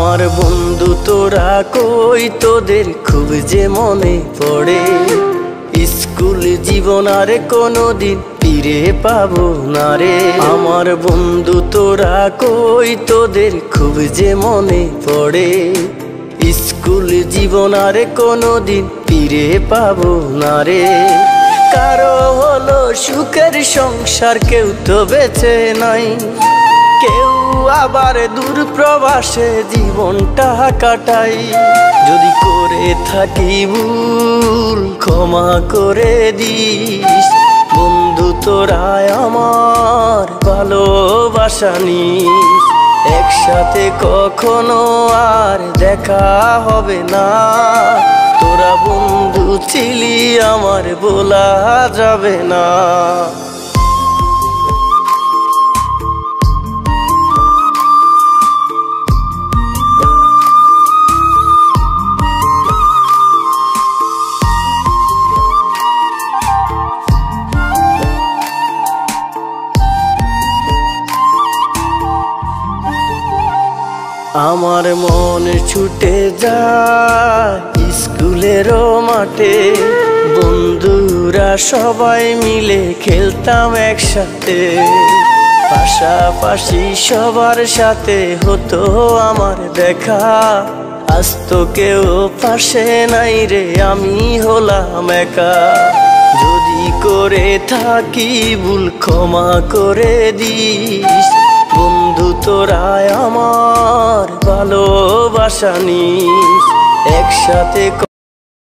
আমার বন্ধু তোরা কই, তোদের খুব যে মনে পড়ে। স্কুল জীবন আর কোনোদিন ফিরে পাবো না রে। আমার বন্ধু তোরা কই, তোদের খুব যে মনে পড়ে। স্কুল জীবন আর কোনোদিন ফিরে পাবো না রে। কারো হলো সুখের সংসার, কেউ তো বেঁচে নাই, কেউ আবার দূর প্রবাসে জীবনটা কাটাই। যদি করে থাকি ভুল ক্ষমা করে দিস, বন্ধু তোরা আমার ভালোবাসা নিস। একসাথে কখনো আর দেখা হবে না, তোরা বন্ধু ছিলি আমার বলা যাবে না। আমার মন ছুটে যায় স্কুলেরও মাঠে, বন্ধুরা সবাই মিলে খেলতাম একসাথে। পাশাপাশি সবার সাথে হতো আমার দেখা, আজ তো কেউ পাশে নাই রে, আমি হলাম একা। যদি করে থাকি ভুল ক্ষমা করে দিস, বন্ধু তোরা আমার ভালোবাসা নিস। একসাথে